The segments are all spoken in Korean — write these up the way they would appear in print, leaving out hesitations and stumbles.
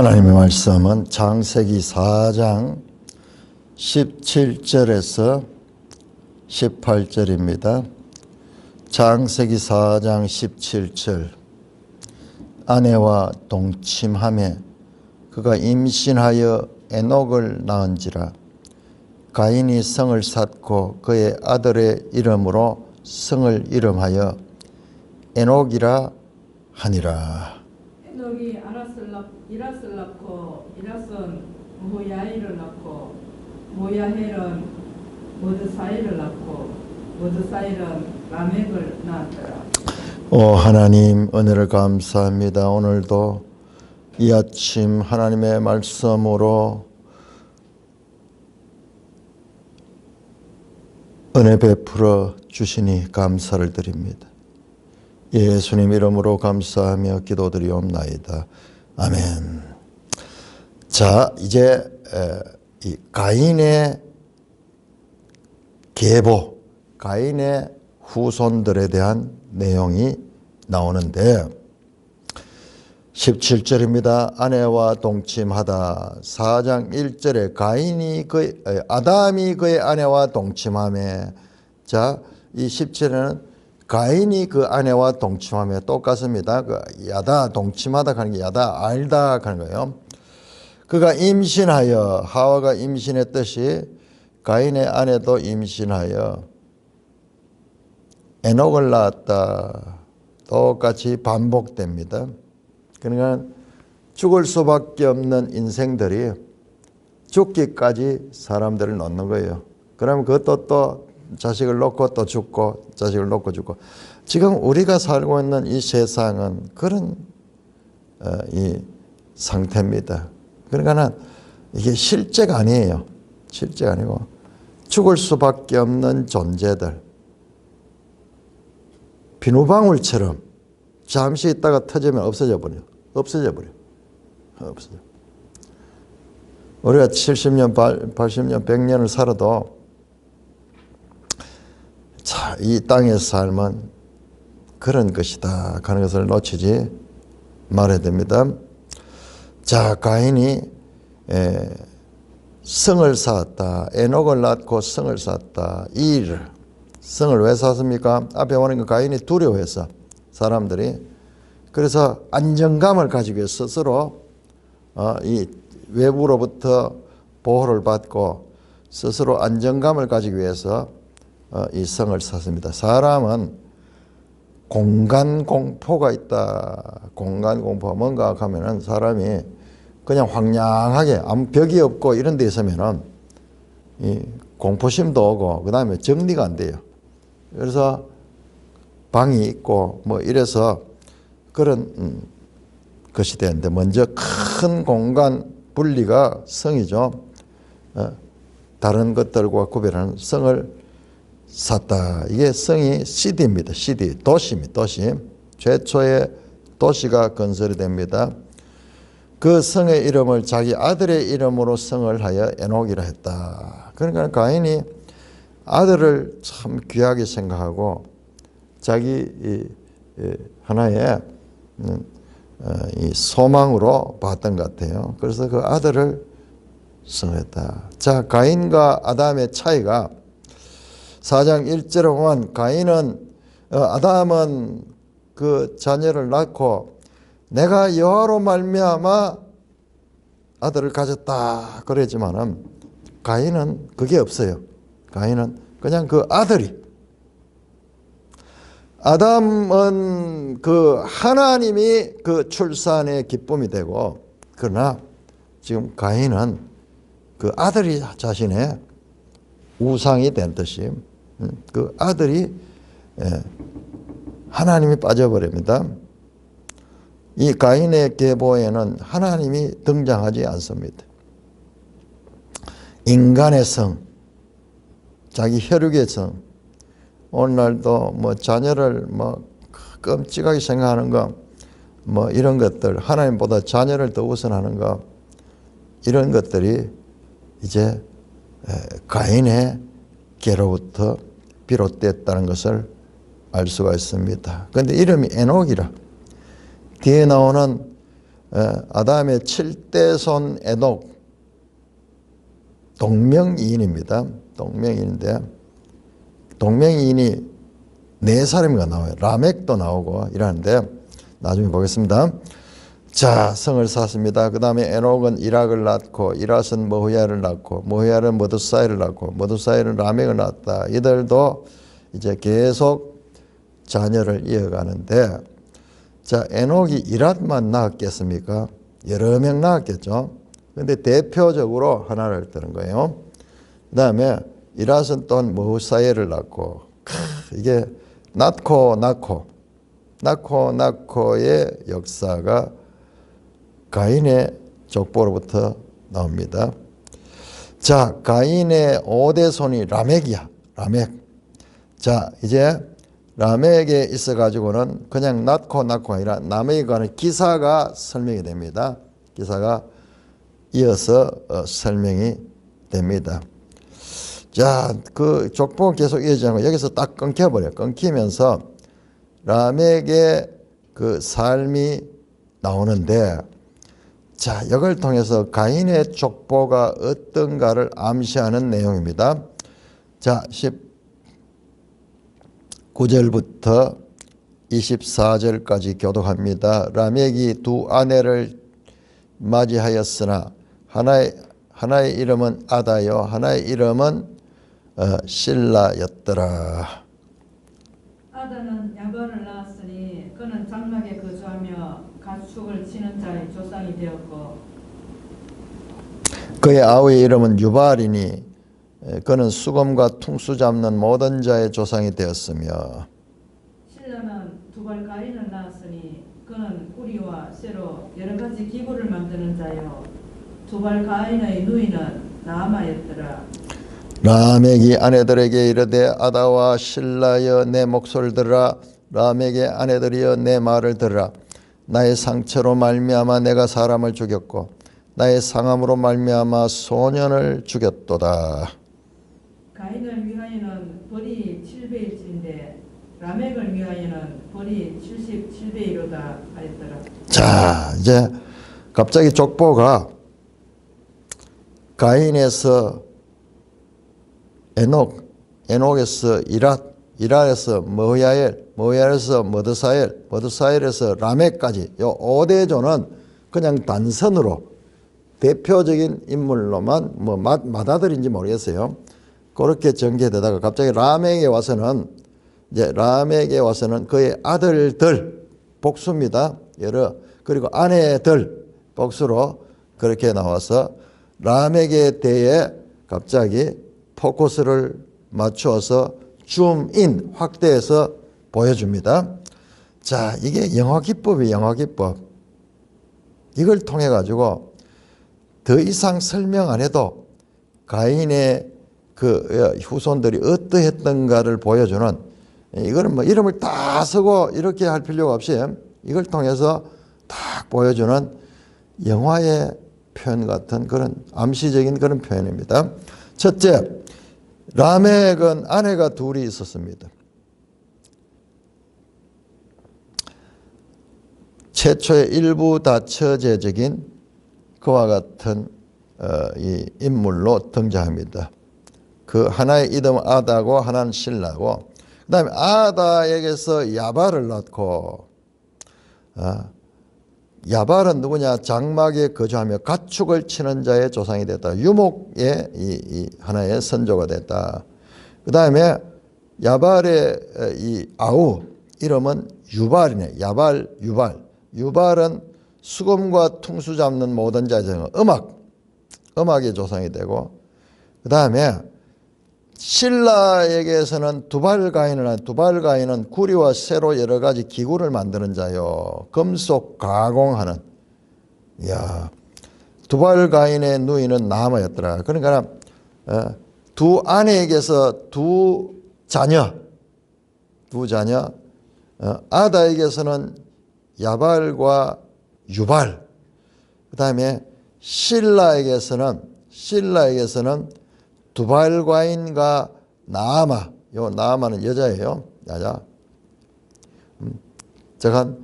하나님의 말씀은 창세기 4장 17절에서 18절입니다. 창세기 4장 17절. 아내와 동침하며 그가 임신하여 에녹을 낳은지라. 가인이 성을 쌓고 그의 아들의 이름으로 성을 이름하여 에녹이라 하니라. 에녹이 이라스를 낳고 이라스는 모야일을 낳고 모야헬은 모드사일을 낳고 모드사일은 라멕을 낳았더라. 하나님 은혜를 감사합니다. 오늘도 이 아침 하나님의 말씀으로 은혜 베풀어 주시니 감사를 드립니다. 예수님 이름으로 감사하며 기도드리옵나이다. 아멘. 자, 이제 이 가인의 계보, 가인의 후손들에 대한 내용이 나오는데 17절입니다. 아내와 동침하다. 4장 1절에 아담이 그의 아내와 동침하며. 자, 이 17절에는 가인이 그 아내와 동침하며 똑같습니다. 그 야다, 동침하다 하는 게 야다, 알다 하는 거예요. 그가 임신하여, 하와가 임신했듯이 가인의 아내도 임신하여 에녹을 낳았다. 똑같이 반복됩니다. 그러니까 죽을 수밖에 없는 인생들이 죽기까지 사람들을 놓는 거예요. 그러면 그것도 또 자식을 놓고 또 죽고 자식을 놓고 죽고. 지금 우리가 살고 있는 이 세상은 그런 이 상태입니다. 그러니까 이게 실제가 아니에요. 실제가 아니고 죽을 수밖에 없는 존재들. 비누방울처럼 잠시 있다가 터지면 없어져 버려. 우리가 70년, 80년, 100년을 살아도 자, 이 땅의 삶은 그런 것이다 하는 것을 놓치지 말아야 됩니다. 자, 가인이 성을 쌓았다. 에녹을 낳고 성을 쌓았다. 이 일을, 성을 왜 쌓습니까? 앞에 보니까 가인이 두려워해서 사람들이. 그래서 안정감을 가지기 위해서 스스로 이 외부로부터 보호를 받고 스스로 안정감을 가지기 위해서 이 성을 쌓습니다. 사람은 공간 공포가 있다. 공간 공포. 뭔가 하면은 사람이 그냥 황량하게 아무 벽이 없고 이런 데 있으면은 이 공포심도 오고 그 다음에 정리가 안 돼요. 그래서 방이 있고 뭐 이래서 그런 것이 되는데 먼저 큰 공간 분리가 성이죠. 다른 것들과 구별하는 성을 쌓다. 이게 성이 시티입니다. 시티, 도시입니다. 도시. 최초의 도시가 건설이 됩니다. 그 성의 이름을 자기 아들의 이름으로 성을 하여 에녹이라 했다. 그러니까 가인이 아들을 참 귀하게 생각하고 자기 하나의 이 소망으로 봤던 것 같아요. 그래서 그 아들을 성했다. 자, 가인과 아담의 차이가 4장 1절에 보면 아담은 그 자녀를 낳고 내가 여호와로 말미암아 아들을 가졌다 그러지만은 가인은 그게 없어요. 가인은 그냥 그 아들이. 아담은 그 하나님이 그 출산의 기쁨이 되고, 그러나 지금 가인은 그 아들이 자신의 우상이 된 듯이 그 아들이 하나님이 빠져버립니다. 이 가인의 계보에는 하나님이 등장하지 않습니다. 인간의 성, 자기 혈육의 성, 오늘날도 뭐 자녀를 뭐 끔찍하게 생각하는 거, 뭐 이런 것들, 하나님보다 자녀를 더 우선하는 거, 이런 것들이 이제 가인의 계로부터 비롯됐다는 것을 알 수가 있습니다. 그런데 이름이 에녹이라. 뒤에 나오는 아담의 7대손 에녹 동명이인입니다. 동명이인인데 동명이인이 4사람이가 나와요. 라멕도 나오고 이러는데 나중에 보겠습니다. 자, 성을 쌓습니다. 그 다음에 에녹은 이락을 낳고 이랏은 머후야를 낳고 머후야는 머드사이를 낳고 머드사이는 라멕을 낳았다. 이들도 이제 계속 자녀를 이어가는데, 자, 에녹이 이랏만 낳았겠습니까? 여러 명 낳았겠죠. 근데 대표적으로 하나를 드는 거예요. 그 다음에 이랏은 또한 머후사이를 낳고, 이게 낳고의 역사가 가인의 족보로부터 나옵니다. 자, 가인의 5대 손이 라멕이야. 라멕. 자, 이제 라멕에 있어 가지고는 그냥 낳고가 아니라 라멕에 관한 기사가 설명이 됩니다. 기사가 이어서 설명이 됩니다. 자, 그 족보가 계속 이어지고 여기서 딱 끊겨버려요. 끊기면서 라멕의 그 삶이 나오는데, 자, 이걸 통해서 가인의 족보가 어떤가를 암시하는 내용입니다. 자, 19절부터 24절까지 교독합니다. 라멕이 2 아내를 맞이하였으나 하나의 이름은 아다요 하나의 이름은 실라였더라. 아다는 야발을 낳았으니 그는 장막에 거주하며 가축을 치는 자의 조상이 되었고 그의 아우의 이름은 유발이니 그는 수검과 퉁수 잡는 모든 자의 조상이 되었으며 실라는 두발 가인을 낳았으니 그는 우리와 쇠로 여러 가지 기구를 만드는 자요 두발 가인의 누이는 나아마였더라. 라멕이 아내들에게 이르되 아다와 실라여 내 목소리를 들으라. 라멕의 아내들이여 내 말을 들으라. 나의 상처로 말미암아 내가 사람을 죽였고 나의 상함으로 말미암아 소년을 죽였도다. 가인을 위하여는 벌이 7배일진데 라멕을 위하여는 벌이 77배이로다 하였더라. 자, 이제 갑자기 족보가 가인에서 에녹에서 이랏에서 머후야에서 머드사엘에서 라멕까지 요 5대조는 그냥 단선으로 대표적인 인물로만 뭐 맏아들인지 모르겠어요. 그렇게 전개되다가 갑자기 라멕에 와서는 그의 아들들 복수입니다. 그리고 아내들 복수로 그렇게 나와서 라멕에 대해 갑자기 포커스를 맞추어서 줌인 확대해서 보여줍니다. 자, 이게 영화 기법이에요. 영화 기법. 이걸 통해 가지고 더 이상 설명 안 해도 가인의 그 후손들이 어떠했던가를 보여주는, 이거는 뭐 이름을 다 쓰고 이렇게 할 필요가 없이 이걸 통해서 딱 보여주는 영화의 표현 같은 그런 암시적인 그런 표현입니다. 첫째, 라멕은 아내가 둘이 있었습니다. 최초의 일부 다처제적인 그와 같은 이 인물로 등장합니다. 그 하나의 이름은 아다고 하나는 실라고, 그 다음에 아다에게서 야발을 낳고, 야발은 누구냐? 장막에 거주하며 가축을 치는 자의 조상이 됐다. 유목의 이 하나의 선조가 됐다. 그 다음에 야발의 이 아우 이름은 유발이네. 유발은 수검과 퉁수 잡는 모든 자의 음악의 조상이 되고, 그 다음에 실라에게서는 두발가인은 구리와 쇠로 여러 가지 기구를 만드는 자요. 금속 가공하는. 이야, 두발가인의 누이는 나아마였더라. 그러니까 두 아내에게서 두 자녀, 아다에게서는 야발과 유발, 그 다음에 실라에게서는 두발과인과 나아마. 요 나아마는 여자예요. 여자. 제가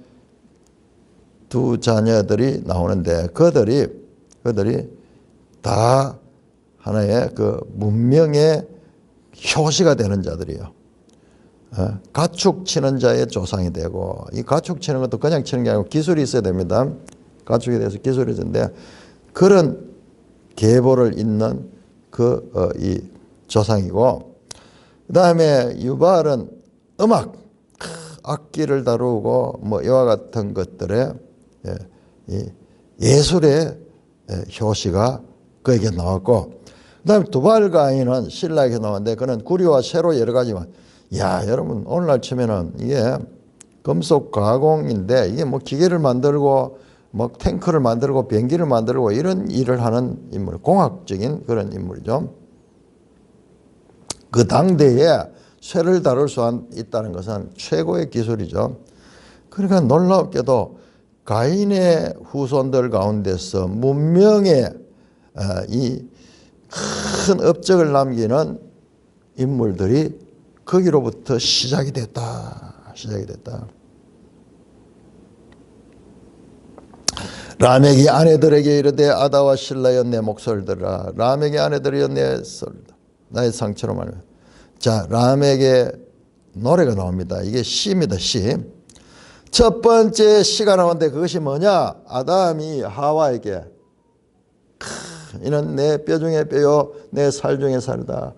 두 자녀들이 나오는데 그들이 다 하나의 그 문명의 효시가 되는 자들이요. 가축 치는 자의 조상이 되고, 이 가축 치는 것도 그냥 치는 게 아니고 기술이 있어야 됩니다. 가축에 대해서 기술이 있는데 그런 계보를 잇는 이 조상이고, 그 다음에 유발은 음악, 악기를 다루고 뭐 이와 같은 것들의 예술의 효시가 그에게 나왔고, 그 다음에 두발 가인은 신라에게 나왔는데 그는 구리와 쇠로 여러 가지만, 야 여러분 오늘날 치면은 이게 금속 가공인데 이게 뭐 기계를 만들고 뭐 탱크를 만들고 비행기를 만들고 이런 일을 하는 인물, 공학적인 그런 인물이죠. 그 당대에 쇠를 다룰 수 있다는 것은 최고의 기술이죠. 그러니까 놀랍게도 가인의 후손들 가운데서 문명의 이 큰 업적을 남기는 인물들이 거기로부터 시작이 됐다. 라멕이 아내들에게 이르되 아다와 실라여 내 목소리를 들으라. 라멕의 아내들이여 내 소리를 나의 상처로 말하며. 자, 라멕의 노래가 나옵니다. 이게 시입니다. 시. 첫 번째 시가 나오는데 그것이 뭐냐? 아담이 하와에게 이는 내 뼈 중에 뼈요 내 살 중에 살이다.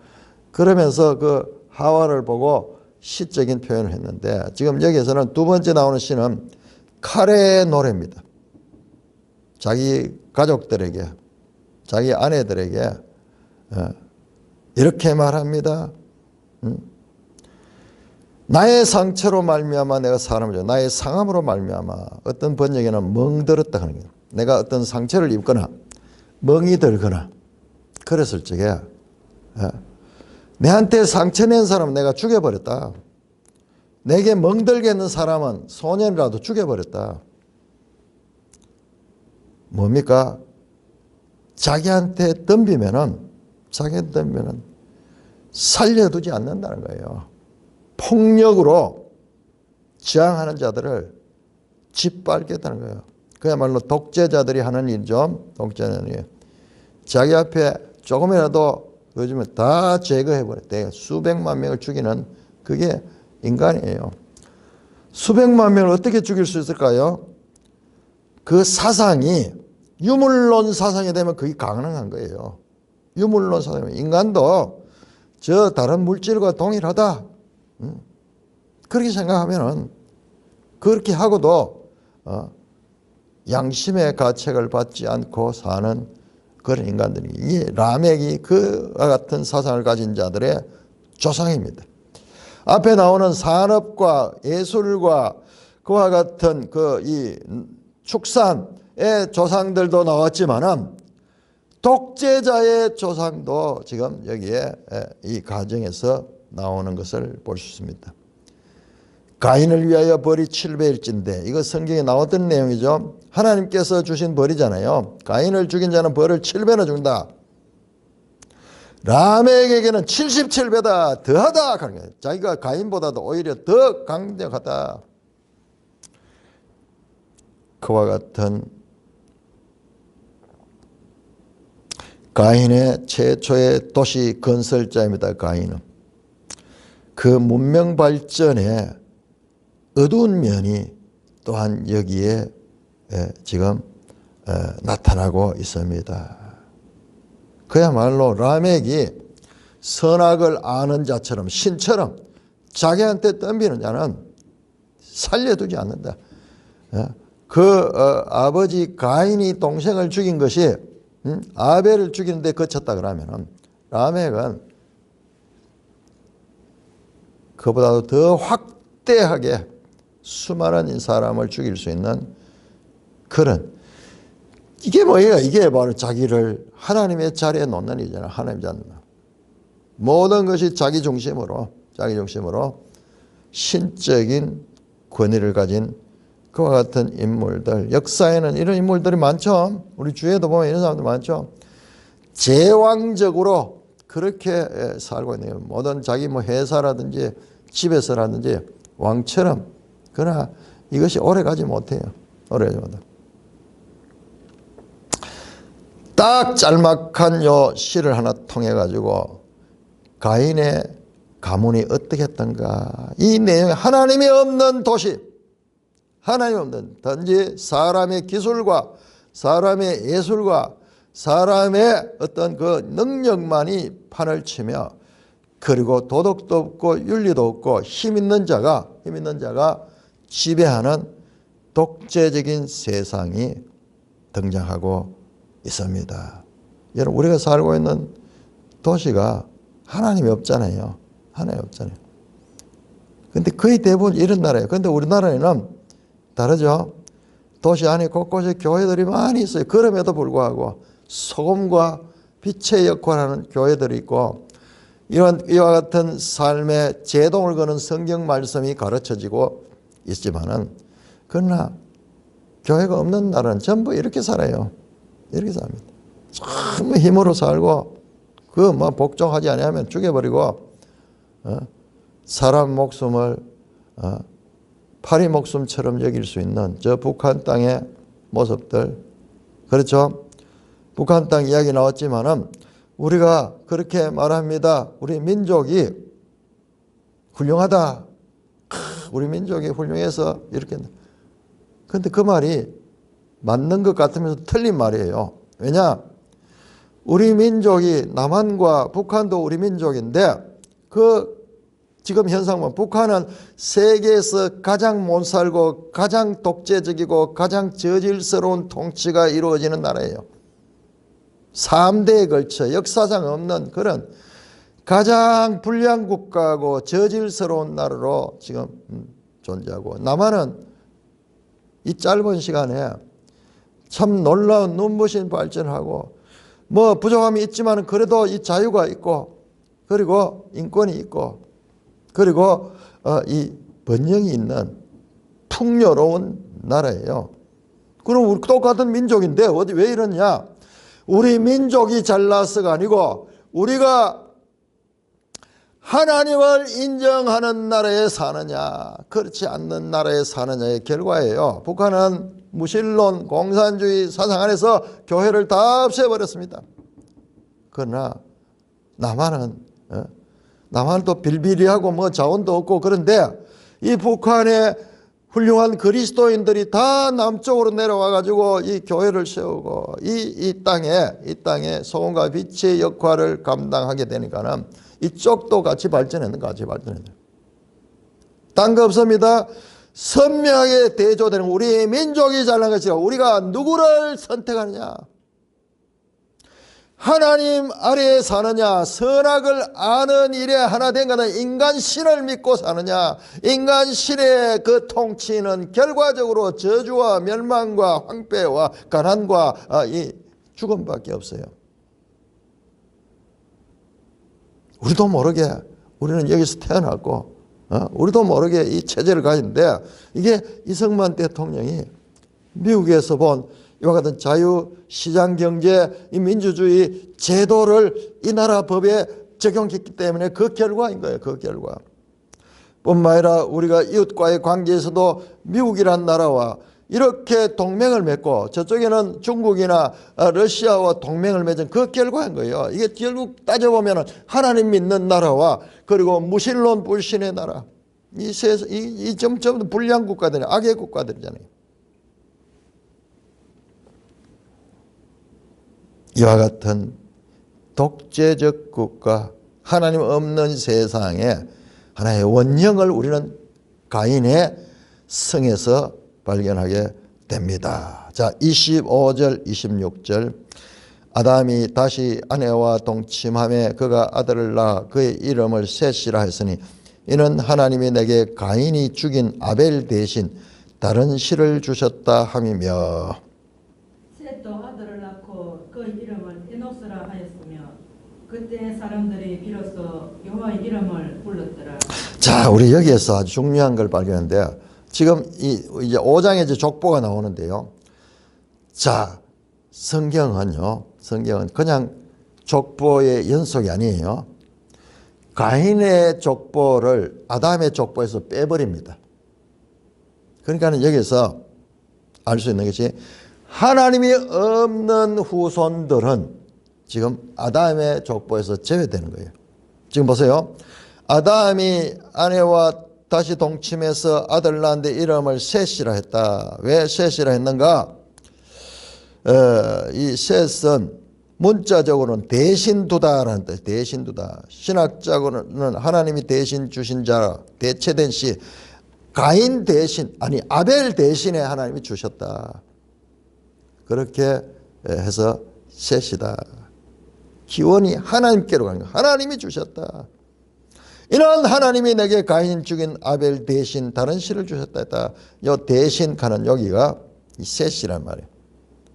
그러면서 그 하와를 보고 시적인 표현을 했는데, 지금 여기에서는 두 번째 나오는 시는 칼의 노래입니다. 자기 가족들에게, 자기 아내들에게 이렇게 말합니다. 나의 상처로 말미암아 내가 사람을 줘. 나의 상함으로 말미암아. 어떤 번역에는 멍들었다 하는 거예요. 내가 어떤 상처를 입거나 멍이 들거나 그랬을 적에 내한테 상처 낸 사람은 내가 죽여버렸다. 내게 멍들게 했는 사람은 소년이라도 죽여버렸다. 뭡니까? 자기한테 덤비면은 살려두지 않는다는 거예요. 폭력으로 저항하는 자들을 짓밟겠다는 거예요. 그야말로 독재자들이 하는 일이죠. 독재자들이 자기 앞에 조금이라도 요즘에 다 제거해버렸대. 수백만 명을 죽이는 그게 인간이에요. 수백만 명을 어떻게 죽일 수 있을까요? 그 사상이 유물론 사상이 되면 그게 가능한 거예요. 유물론 사상. 인간도 저 다른 물질과 동일하다. 그렇게 생각하면은 그렇게 하고도 양심의 가책을 받지 않고 사는 그런 인간들이, 이 라멕이 그와 같은 사상을 가진 자들의 조상입니다. 앞에 나오는 산업과 예술과 그와 같은 이 축산의 조상들도 나왔지만은 독재자의 조상도 지금 여기에 이 가정에서 나오는 것을 볼 수 있습니다. 가인을 위하여 벌이 7배일진데, 이거 성경에 나왔던 내용이죠. 하나님께서 주신 벌이잖아요. 가인을 죽인 자는 벌을 7배나 준다. 라멕에게는 77배다. 더하다. 자기가 가인보다도 오히려 더 강력하다. 그와 같은 가인의 최초의 도시 건설자입니다. 가인은 그 문명 발전에 어두운 면이 또한 여기에 지금 나타나고 있습니다. 그야말로 라멕이 선악을 아는 자처럼, 신처럼 자기한테 덤비는 자는 살려두지 않는다. 아버지 가인이 동생을 죽인 것이 아벨을 죽이는데 그쳤다 그러면 라멕은 그보다도 더 확대하게 수많은 사람을 죽일 수 있는 그런, 이게 뭐예요? 이게 바로 자기를 하나님의 자리에 놓는 일이잖아요. 하나님 자리에. 모든 것이 자기 중심으로 신적인 권위를 가진 그와 같은 인물들, 역사에는 이런 인물들이 많죠. 우리 주위에도 보면 이런 사람들 많죠. 제왕적으로 그렇게 살고 있네요. 모든 자기 회사라든지 집에서라든지 왕처럼. 그러나 이것이 오래 가지 못해요. 오래전부터. 딱 짤막한 요 시를 하나 통해 가지고 가인의 가문이 어떻게 했던가, 이 내용에 하나님이 없는 도시, 하나님이 없는, 단지 사람의 기술과 사람의 예술과 사람의 어떤 그 능력만이 판을 치며, 그리고 도덕도 없고 윤리도 없고 힘 있는 자가 지배하는 독재적인 세상이 등장하고 있습니다. 여러분, 우리가 살고 있는 도시가 하나님이 없잖아요. 하나님이 없잖아요. 근데 거의 대부분 이런 나라예요. 근데 우리나라에는 다르죠. 도시 안에 곳곳에 교회들이 많이 있어요. 그럼에도 불구하고 소금과 빛의 역할을 하는 교회들이 있고, 이와 같은 삶의 제동을 거는 성경 말씀이 가르쳐지고 있지만은, 그러나 교회가 없는 나라는 전부 이렇게 살아요. 이렇게 삽니다. 전부 힘으로 살고, 그 뭐 복종하지 않으면 죽여버리고, 사람 목숨을 파리 목숨처럼 여길 수 있는 저 북한 땅의 모습들, 그렇죠? 북한 땅 이야기 나왔지만은 우리가 그렇게 말합니다. 우리 민족이 훌륭하다. 우리 민족이 훌륭해서 이렇게. 근데 그 말이 맞는 것 같으면서 틀린 말이에요. 왜냐? 우리 민족이, 남한과 북한도 우리 민족인데, 그 지금 현상 보면 북한은 세계에서 가장 못 살고 가장 독재적이고 가장 저질스러운 통치가 이루어지는 나라예요. 3대에 걸쳐 역사상 없는 그런 가장 불량 국가고 저질스러운 나라로 지금 존재하고, 남한은 이 짧은 시간에 참 놀라운 눈부신 발전하고, 뭐 부족함이 있지만 그래도 이 자유가 있고, 그리고 인권이 있고, 그리고 이 번영이 있는 풍요로운 나라예요. 그럼 우리 똑같은 민족인데 어디 왜 이러냐? 우리 민족이 잘나서가 아니고 우리가 하나님을 인정하는 나라에 사느냐, 그렇지 않는 나라에 사느냐의 결과예요. 북한은 무신론, 공산주의 사상 안에서 교회를 다 없애버렸습니다. 그러나 남한은 또 빌빌이하고 뭐 자원도 없고, 그런데 이 북한의 훌륭한 그리스도인들이 다 남쪽으로 내려와 가지고 이 교회를 세우고 이 땅에 소금과 빛의 역할을 감당하게 되니까는 이쪽도 같이 발전했는, 같이 발전했는. 딴 거 없습니다. 선명하게 대조되는 우리 민족이 잘난 것이라. 우리가 누구를 선택하느냐? 하나님 아래에 사느냐, 선악을 아는 일에 하나 된 것은 인간신을 믿고 사느냐, 인간신의 그 통치는 결과적으로 저주와 멸망과 황폐와 가난과 이 죽음밖에 없어요. 우리도 모르게 우리는 여기서 태어났고, 우리도 모르게 이 체제를 가졌는데, 이게 이승만 대통령이 미국에서 본 이와 같은 자유시장 경제, 이 민주주의 제도를 이 나라 법에 적용했기 때문에 그 결과인 거예요. 그 결과. 뿐만 아니라 우리가 이웃과의 관계에서도 미국이란 나라와 이렇게 동맹을 맺고, 저쪽에는 중국이나 러시아와 동맹을 맺은 그 결과인 거예요. 이게 결국 따져보면 하나님 믿는 나라와 그리고 무신론 불신의 나라, 이 점점 불량 국가들이, 악의 국가들이잖아요. 이와 같은 독재적 국가, 하나님 없는 세상에 하나의 원형을 우리는 가인의 성에서 발견하게 됩니다. 자, 25절 26절. 아담이 다시 아내와 동침하며 그가 아들을 낳아 그의 이름을 셋이라 했으니 이는 하나님이 내게 가인이 죽인 아벨 대신 다른 씨를 주셨다 함이며, 셋도 아들을 낳고 그 이름을 에노스라 하였으며 그때 사람들이 비로소 여호와의 이름을 불렀더라. 자, 우리 여기에서 아주 중요한 걸 발견했는데, 지금 이제 5장에 이제 족보가 나오는데요. 자, 성경은 그냥 족보의 연속이 아니에요. 가인의 족보를 아담의 족보에서 빼버립니다. 그러니까 여기서 알 수 있는 것이 하나님이 없는 후손들은 지금 아담의 족보에서 제외되는 거예요. 지금 보세요. 아담이 아내와 다시 동침해서 아들 낳는데 이름을 셋이라 했다. 왜 셋이라 했는가? 이 셋은 문자적으로는 대신 두다라는 뜻, 대신 두다. 신학적으로는 하나님이 대신 주신 자, 대체된 시, 가인 대신, 아니 아벨 대신에 하나님이 주셨다. 그렇게 해서 셋이다. 기원이 하나님께로 가는 거야. 하나님이 주셨다. 이는 하나님이 내게 가인 죽인 아벨 대신 다른 씨를 주셨다 했다. 이 대신 가는 여기가 이 셋이란 말이에요.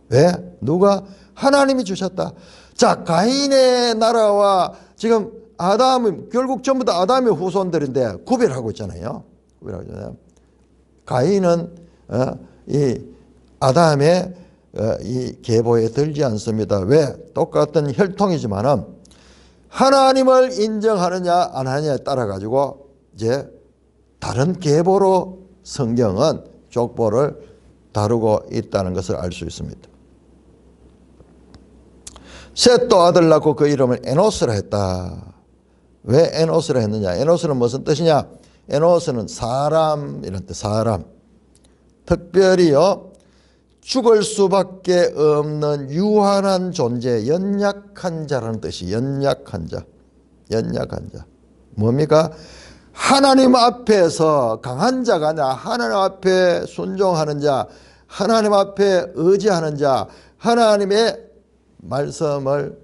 왜? 누가? 하나님이 주셨다. 자, 가인의 나라와 지금 아담은 결국 전부 다 아담의 후손들인데 구별하고 있잖아요. 구별하고 있잖아요. 가인은 이 아담의 이 계보에 들지 않습니다. 왜? 똑같은 혈통이지만은 하나님을 인정하느냐 안 하느냐에 따라 가지고 이제 다른 계보로 성경은 족보를 다루고 있다는 것을 알 수 있습니다. 셋도 아들 낳고 그 이름을 에노스라 했다. 왜 에노스라 했느냐? 에노스는 무슨 뜻이냐? 에노스는 사람 이런 뜻, 사람. 특별히요 죽을 수밖에 없는 유한한 존재, 연약한 자라는 뜻이 연약한 자, 연약한 자. 뭡니까? 하나님 앞에서 강한 자가 아니라 하나님 앞에 순종하는 자, 하나님 앞에 의지하는 자, 하나님의 말씀을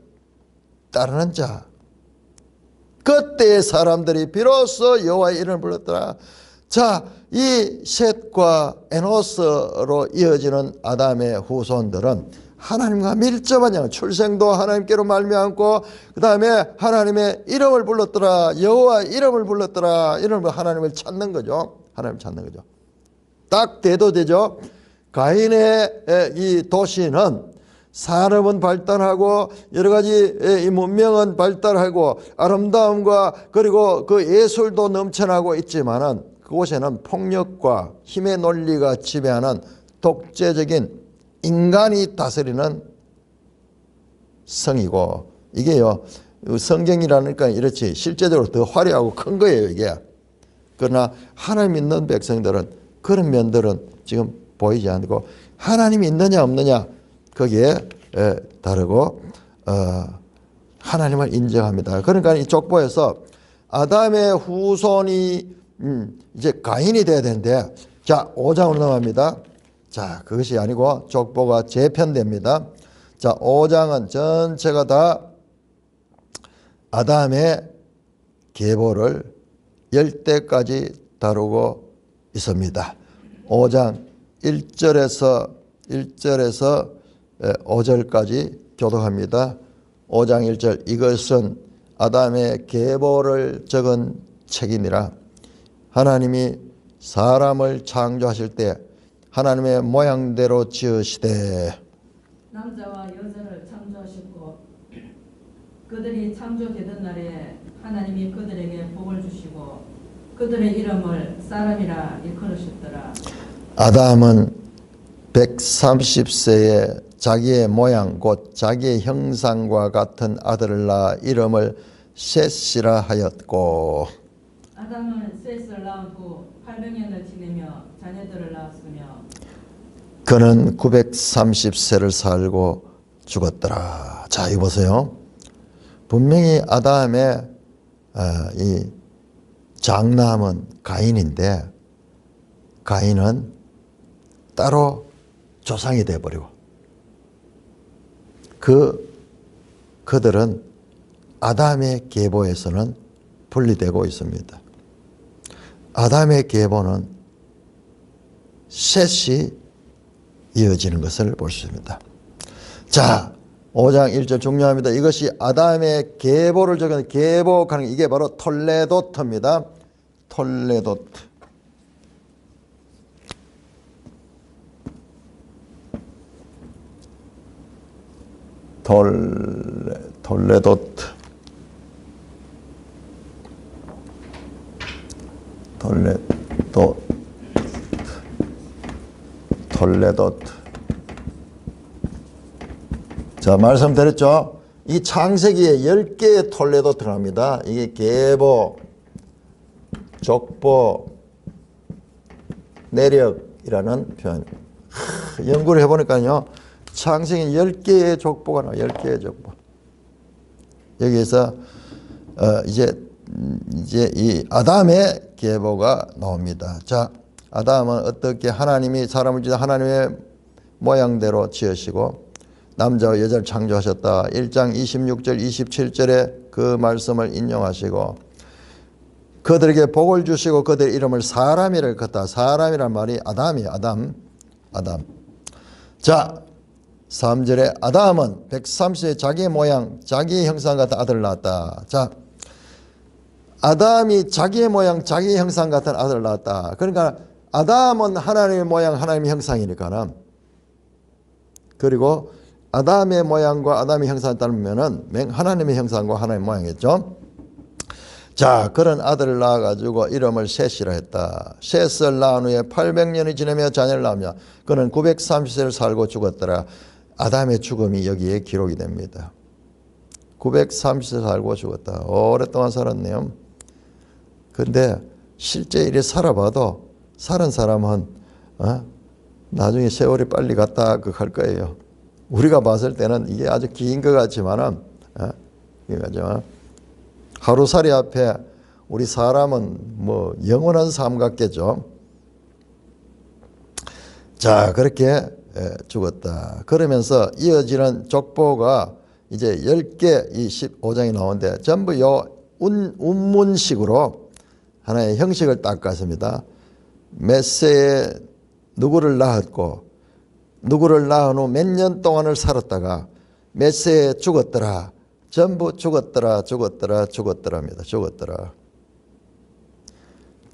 따르는 자. 그때 사람들이 비로소 여호와의 이름을 불렀더라. 자, 이 셋과 에노스로 이어지는 아담의 후손들은 하나님과 밀접한 양, 출생도 하나님께로 말미암고 그 다음에 하나님의 이름을 불렀더라. 여호와의 이름을 불렀더라. 이름을 하나님을 찾는 거죠. 하나님을 찾는 거죠. 딱 대도되죠. 가인의 이 도시는 산업은 발달하고 여러 가지 이 문명은 발달하고 아름다움과 그리고 그 예술도 넘쳐나고 있지만은 그곳에는 폭력과 힘의 논리가 지배하는 독재적인 인간이 다스리는 성이고 이게요 성경이라니까 이렇지 실제적으로 더 화려하고 큰 거예요 이게. 그러나 하나님 믿는 백성들은 그런 면들은 지금 보이지 않고 하나님이 있느냐 없느냐 거기에 다르고 하나님을 인정합니다. 그러니까 이 족보에서 아담의 후손이 이제 가인이 돼야 되는데 자 5장으로 넘어갑니다. 자 그것이 아니고 족보가 재편됩니다. 자 5장은 전체가 다 아담의 계보를 10대까지 다루고 있습니다. 5장 1절에서 5절까지 교독합니다. 5장 1절 이것은 아담의 계보를 적은 책이니라. 하나님이 사람을 창조하실 때 하나님의 모양대로 지으시되 남자와 여자를 창조하셨고 그들이 창조되던 날에 하나님이 그들에게 복을 주시고 그들의 이름을 사람이라 일컬으셨더라. 아담은 130세에 자기의 모양 곧 자기의 형상과 같은 아들을 낳아 이름을 셋이라 하였고 아담은 셋을 낳은 후 800년을 지내며 자녀들을 낳았으며 그는 930세를 살고 죽었더라. 자, 이거 보세요. 분명히 아담의 이 장남은 가인인데 가인은 따로 조상이 되어버리고 그들은 아담의 계보에서는 분리되고 있습니다. 아담의 계보는 셋이 이어지는 것을 볼 수 있습니다. 자, 5장 1절 중요합니다. 이것이 아담의 계보를 적은 계보하는 이게 바로 톨레도트입니다. 톨레도트. 톨레도트. 톨레도트. 톨레도. 자, 말씀드렸죠? 이 창세기에 10개의 톨레도 들어갑니다. 이게 계보, 족보, 내력이라는 표현. 연구를 해보니까요, 창세기 10개의 족보가 나와요. 10개의 족보. 여기에서 이제 이 아담의 계보가 나옵니다. 자, 아담은 어떻게 하나님이 사람을 지어 하나님의 모양대로 지으시고 남자와 여자를 창조하셨다. 1장 26절 27절에 그 말씀을 인용하시고 그들에게 복을 주시고 그들의 이름을 사람이라 걷다. 사람이란 말이 아담이에요. 아담. 자, 3절에 아담은 130세 자기의 모양 자기의 형상 같은 아들을 낳았다. 자, 아담이 자기의 모양 자기의 형상 같은 아들을 낳았다. 그러니까 아담은 하나님의 모양 하나님의 형상이니까는, 그리고 아담의 모양과 아담의 형상을 따르면은 하나님의 형상과 하나님의 모양이겠죠. 자, 그런 아들을 낳아가지고 이름을 셋이라 했다. 셋을 낳은 후에 800년이 지나며 자녀를 낳으며 그는 930세를 살고 죽었더라. 아담의 죽음이 여기에 기록이 됩니다. 930세 살고 죽었다. 오랫동안 살았네요. 근데 실제 이래 살아봐도 사는 사람은 나중에 세월이 빨리 갔다 할 거예요. 우리가 봤을 때는 이게 아주 긴 것 같지만은 하루살이 앞에 우리 사람은 뭐 영원한 삶 같겠죠. 자, 그렇게 죽었다. 그러면서 이어지는 족보가 이제 10개 이 15장이 나오는데 전부 요 운문식으로 하나의 형식을 닦았습니다. 몇 세에 누구를 낳았고 누구를 낳은 후 몇 년 동안을 살았다가 몇 세에 죽었더라. 전부 죽었더랍니다. 죽었더라.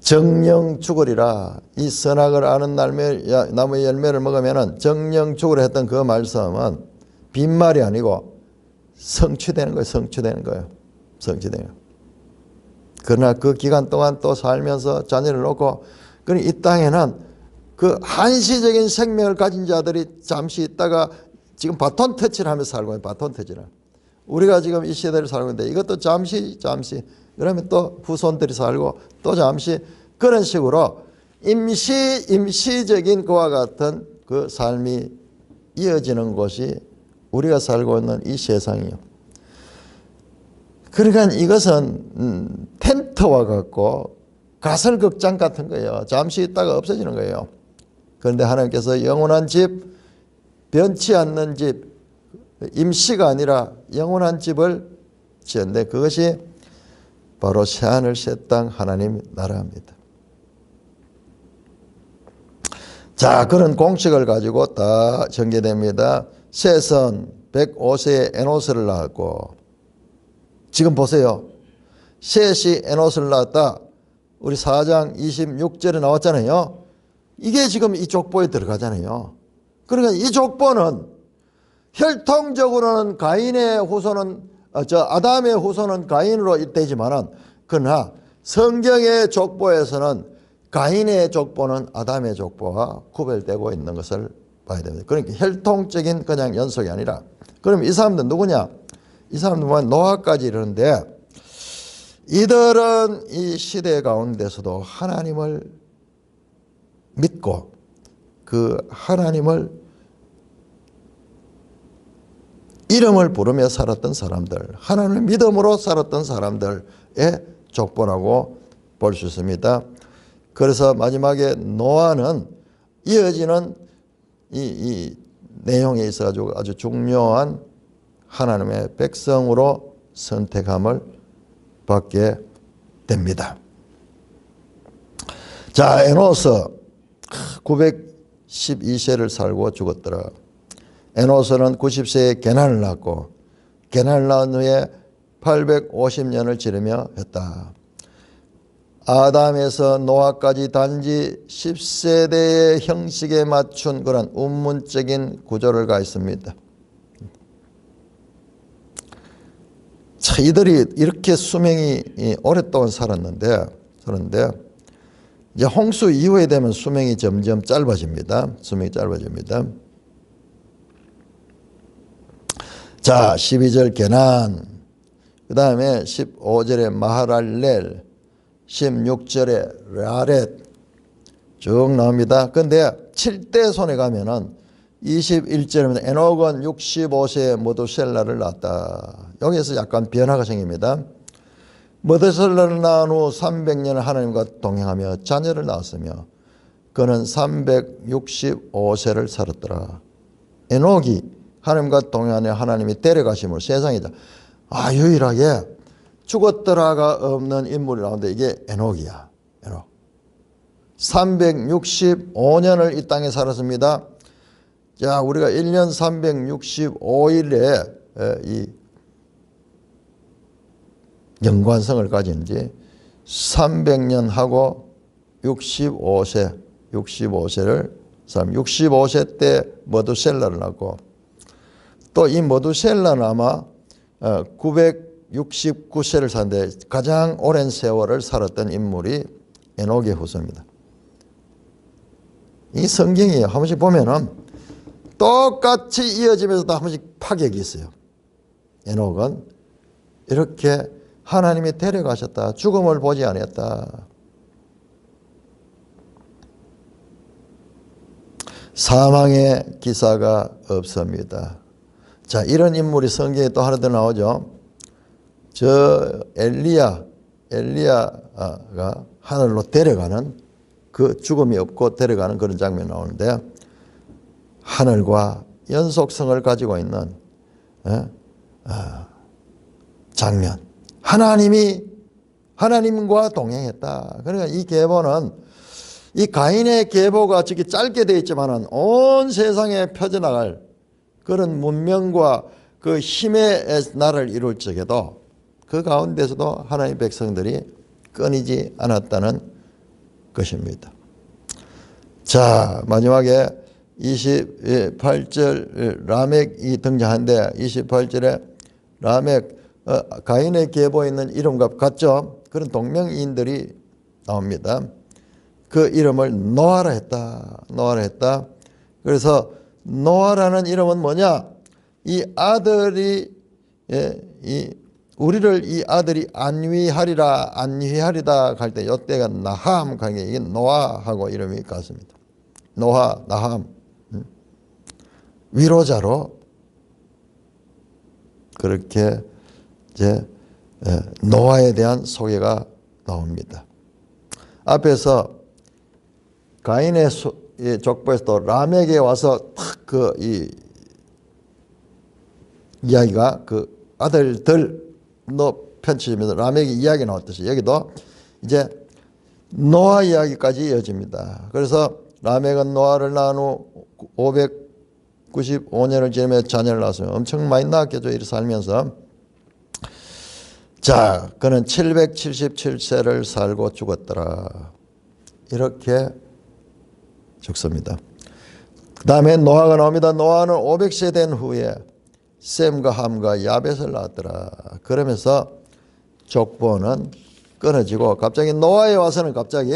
정령 죽으리라. 이 선악을 아는 나무의 열매를 먹으면 정령 죽으리라 했던 그 말씀은 빈말이 아니고 성취되는 거예요. 성취되는 거예요. 그러나 그 기간 동안 또 살면서 자녀를 놓고, 그러니 이 땅에는 그 한시적인 생명을 가진 자들이 잠시 있다가 지금 바톤 터치를 하면서 살고 있는 바톤 터치를. 우리가 지금 이 시대를 살고 있는데 이것도 잠시 그러면 또 후손들이 살고 또 잠시, 그런 식으로 임시적인 그와 같은 그 삶이 이어지는 곳이 우리가 살고 있는 이 세상이요. 그러니까 이것은 텐트와 같고 가설극장 같은 거예요. 잠시 있다가 없어지는 거예요. 그런데 하나님께서 영원한 집, 변치 않는 집, 임시가 아니라 영원한 집을 지었는데 그것이 바로 새하늘 새 땅 하나님 나라입니다. 자, 그런 공식을 가지고 다 전개됩니다. 셋은 105세에 에노스를 낳았고, 지금 보세요. 셋이 에노스를 낳았다. 우리 4장 26절에 나왔잖아요. 이게 지금 이 족보에 들어가잖아요. 그러니까 이 족보는 혈통적으로는 가인의 후손은 아담의 후손은 가인으로 되지만은, 그러나 성경의 족보에서는 가인의 족보는 아담의 족보와 구별되고 있는 것을 봐야 됩니다. 그러니까 혈통적인 그냥 연속이 아니라. 그럼 이 사람들은 누구냐? 이 사람들은 노아까지 이르는데, 이들은 이 시대 가운데서도 하나님을 믿고 그 하나님을 이름을 부르며 살았던 사람들, 하나님을 믿음으로 살았던 사람들의 족보라고 볼 수 있습니다. 그래서 마지막에 노아는 이어지는 이 내용에 있어가지고 아주 중요한 하나님의 백성으로 선택함을 받게 됩니다. 자, 에노스 912세를 살고 죽었더라. 에노스는 90세에 게난을 낳고 게난을 낳은 후에 850년을 지르며 했다. 아담에서 노아까지 단지 10세대의 형식에 맞춘 그런 운문적인 구조를 가했습니다. 자, 이들이 이렇게 수명이 오랫동안 살았는데, 그런데 이제 홍수 이후에 되면 수명이 점점 짧아집니다. 수명이 짧아집니다. 자, 12절 게난, 그 다음에 15절에 마하랄렐, 16절에 라렛 쭉 나옵니다. 근데 7대 손에 가면은 21절에는 에녹은 65세에 머두셀라를 낳았다. 여기에서 약간 변화가 생깁니다. 머두셀라를 낳은 후 300년을 하나님과 동행하며 자녀를 낳았으며 그는 365세를 살았더라. 에녹이 하나님과 동행하며 하나님이 데려가심으로 세상이다. 유일하게 죽었더라가 없는 인물이 나오는데 이게 에녹이야. 에녹. 365년을 이 땅에 살았습니다. 자, 우리가 1년 365일에 이 연관성을 가진 지 300년 하고 65세를 65세 때 머두셀라를 낳고 또 이 머두셀라는 아마 969세를 사는데 가장 오랜 세월을 살았던 인물이 에녹의 후손입니다. 이 성경이 한 번씩 보면은 똑같이 이어지면서도 한 번씩 파격이 있어요. 에녹은 이렇게 하나님이 데려가셨다. 죽음을 보지 않았다. 사망의 기사가 없습니다. 자, 이런 인물이 성경에 또 하나 더 나오죠. 저 엘리야가 하늘로 데려가는 그 죽음이 없고 데려가는 그런 장면이 나오는데 하늘과 연속성을 가지고 있는 장면. 하나님과 동행했다. 그러니까 이 계보는 이 가인의 계보가 저기 짧게 되어 있지만은 온 세상에 펴져나갈 그런 문명과 그 힘의 나라를 이룰 적에도 그 가운데서도 하나님의 백성들이 끊이지 않았다는 것입니다. 자, 마지막에 28절 라멕이 등장하는데 28절에 라멕 가인의 계보에 있는 이름과 같죠. 그런 동명이인들이 나옵니다. 그 이름을 노아라 했다. 노아라 했다. 그래서 노아라는 이름은 뭐냐? 이 아들이 우리를 이 아들이 안위하리다 할 때 이때가 나함 하는 게 이게 노아하고 이름이 같습니다. 노아, 나함. 위로자로 그렇게 이제 노아에 대한 소개가 나옵니다. 앞에서 가인의 족보에서도 라멕에 와서 그 이야기가 그 아들들로 펼쳐지면서 라멕의 이야기 나왔듯이 여기도 이제 노아 이야기까지 이어집니다. 그래서 라멕은 노아를 낳은 후 595년을 지내며 자녀를 낳았으며 엄청 많이 낳았겠죠. 이렇게 살면서. 자, 그는 777세를 살고 죽었더라. 이렇게 적습니다. 그 다음에 노아가 나옵니다. 노아는 500세 된 후에 셈과 함과 야벳을 낳았더라. 그러면서 족보는 끊어지고 갑자기 노아에 와서는 갑자기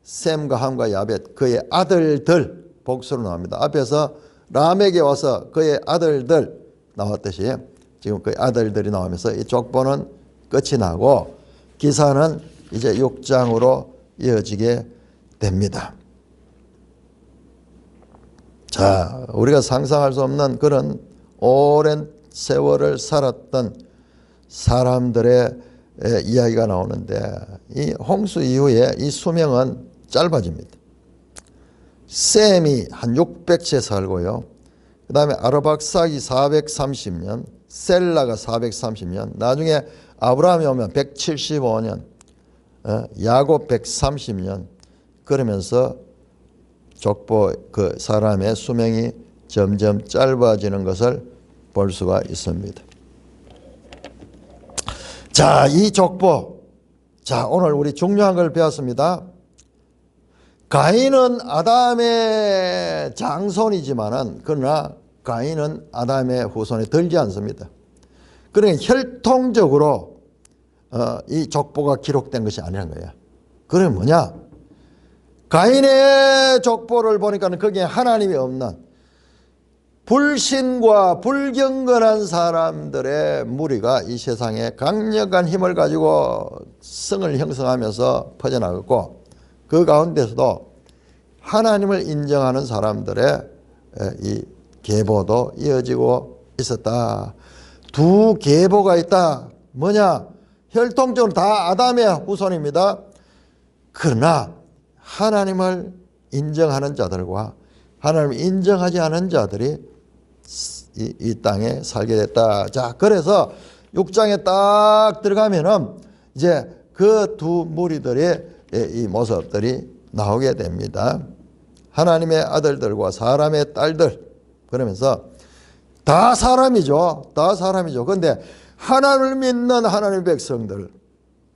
셈과 함과 야벳 그의 아들들 복수로 나옵니다. 앞에서 라멕에 와서 그의 아들들 나왔듯이 지금 그의 아들들이 나오면서 이 족보는 끝이 나고 기사는 이제 6장으로 이어지게 됩니다. 자, 우리가 상상할 수 없는 그런 오랜 세월을 살았던 사람들의 이야기가 나오는데 이 홍수 이후에 이 수명은 짧아집니다. 셈이 한 600세 살고요. 그 다음에 아르박삭이 430년, 셀라가 430년, 나중에 아브라함이 오면 175년, 야곱 130년, 그러면서 족보 그 사람의 수명이 점점 짧아지는 것을 볼 수가 있습니다. 자, 이 족보. 자, 오늘 우리 중요한 걸 배웠습니다. 가인은 아담의 장손이지만은 그러나 가인은 아담의 후손에 들지 않습니다. 그러니까 혈통적으로 이 족보가 기록된 것이 아니라는 거예요. 그게 뭐냐? 가인의 족보를 보니까 거기에 하나님이 없는 불신과 불경건한 사람들의 무리가 이 세상에 강력한 힘을 가지고 성을 형성하면서 퍼져나갔고, 그 가운데서도 하나님을 인정하는 사람들의 이 계보도 이어지고 있었다. 두 계보가 있다. 뭐냐? 혈통적으로 다 아담의 후손입니다. 그러나 하나님을 인정하는 자들과 하나님을 인정하지 않은 자들이 이 땅에 살게 됐다. 자, 그래서 6장에 딱 들어가면은 이제 그 두 무리들의 이 모습들이 나오게 됩니다. 하나님의 아들들과 사람의 딸들, 그러면서 다 사람이죠. 다 사람이죠. 그런데 하나님을 믿는 하나님의 백성들,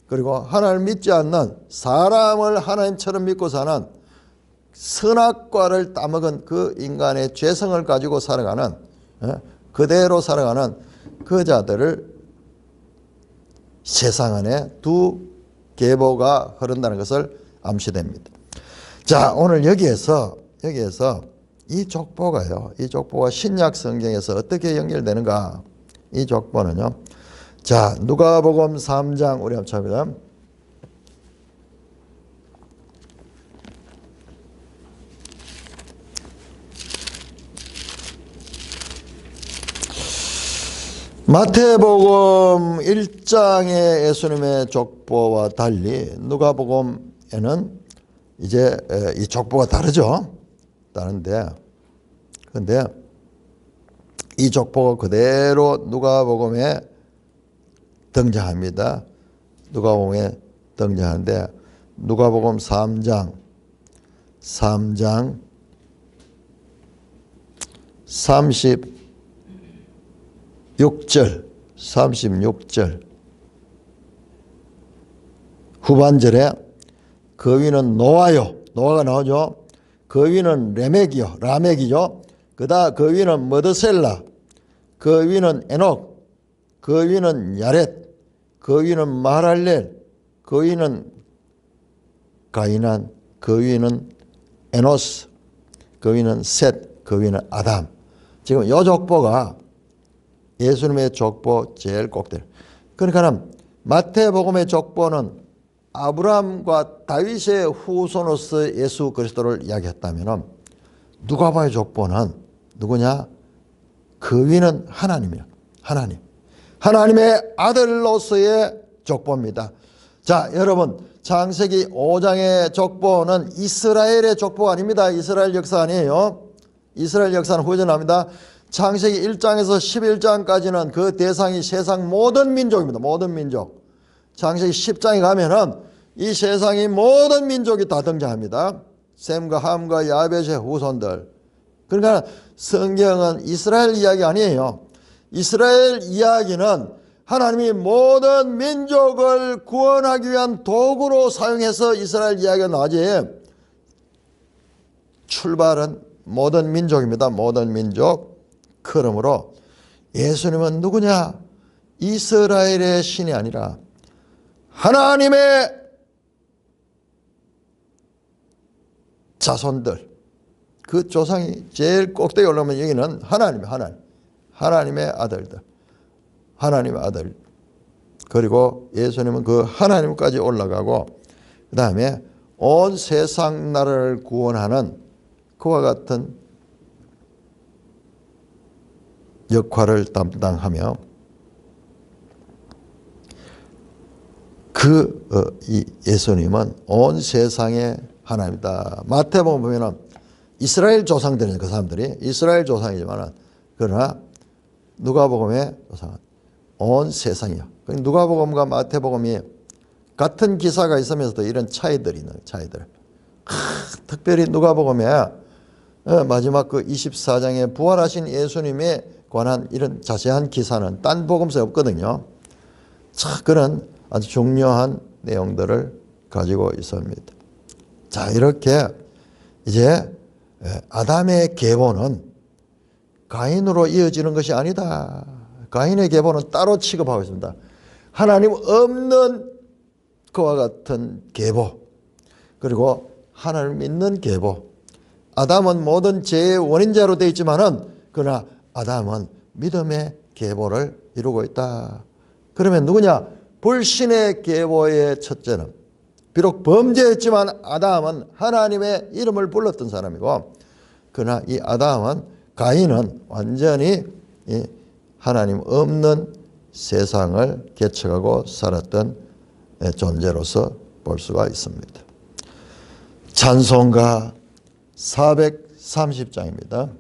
그리고 하나님을 믿지 않는 사람을 하나님처럼 믿고 사는 선악과를 따먹은 그 인간의 죄성을 가지고 살아가는, 그대로 살아가는 그 자들을 세상 안에 두 계보가 흐른다는 것을 암시됩니다. 자, 오늘 여기에서 이 족보가요, 이 족보가 신약 성경에서 어떻게 연결되는가? 이 족보는요, 자, 누가복음 3장 우리 한번 찾아봅니다. 마태복음 1장의 예수님의 족보와 달리 누가복음에는 이제 이 족보가 다르죠. 다른데, 근데 이 족보가 그대로 누가복음에 등장합니다. 누가복음에 등장하는데, 누가복음 3장 36절 후반절에 그 위는 노아요. 노아가 나오죠. 그 위는 라멕이죠. 그 위는 머드셀라, 그 위는 에녹, 그 위는 야렛, 그 위는 마할렐, 그 위는 가이난, 그 위는 에노스, 그 위는 셋, 그 위는 아담. 지금 이 족보가 예수님의 족보 제일 꼭대로. 그러니까 마태복음의 족보는 아브라함과 다윗의 후손으로서 예수 그리스도를 이야기했다면, 누가복음의 족보는 누구냐? 그 위는 하나님이야. 하나님의 아들로서의 족보입니다. 자, 여러분, 창세기 5장의 족보는 이스라엘의 족보가 아닙니다. 이스라엘 역사 아니에요. 이스라엘 역사는 후전합니다. 창세기 1장에서 11장까지는 그 대상이 세상 모든 민족입니다. 모든 민족. 창세기 10장에 가면은 이 세상의 모든 민족이 다 등장합니다. 셈과 함과 야벳의 후손들. 그러니까 성경은 이스라엘 이야기 아니에요. 이스라엘 이야기는 하나님이 모든 민족을 구원하기 위한 도구로 사용해서 이스라엘 이야기가 나지, 출발은 모든 민족입니다. 모든 민족. 그러므로 예수님은 누구냐? 이스라엘의 신이 아니라 하나님의 자손들, 그 조상이 제일 꼭대기 올라오면 여기는 하나님의 아들들, 하나님의 아들. 그리고 예수님은 그 하나님까지 올라가고, 그 다음에 온 세상 나라를 구원하는 그와 같은 역할을 담당하며, 이 예수님은 온 세상의 하나님이다. 마태복음 보면은 이스라엘 조상들이죠. 그 사람들이 이스라엘 조상이지만, 그러나 누가복음의 조상은 온 세상이요. 누가복음과 마태복음이 같은 기사가 있으면서도 이런 차이들이 있는 차이들. 특별히 누가복음에 마지막 그 24장에 부활하신 예수님에 관한 이런 자세한 기사는 딴 복음서에 없거든요. 그런 아주 중요한 내용들을 가지고 있습니다. 자, 이렇게 이제 아담의 계보는 가인으로 이어지는 것이 아니다. 가인의 계보는 따로 취급하고 있습니다. 하나님 없는 그와 같은 계보, 그리고 하나님을 믿는 계보. 아담은 모든 죄의 원인자로 되어 있지만은 그러나 아담은 믿음의 계보를 이루고 있다. 그러면 누구냐? 불신의 계보의 첫째는 비록 범죄했지만 아담은 하나님의 이름을 불렀던 사람이고, 그러나 이 아담은, 가인은 완전히 하나님 없는 세상을 개척하고 살았던 존재로서 볼 수가 있습니다. 찬송가 430장입니다.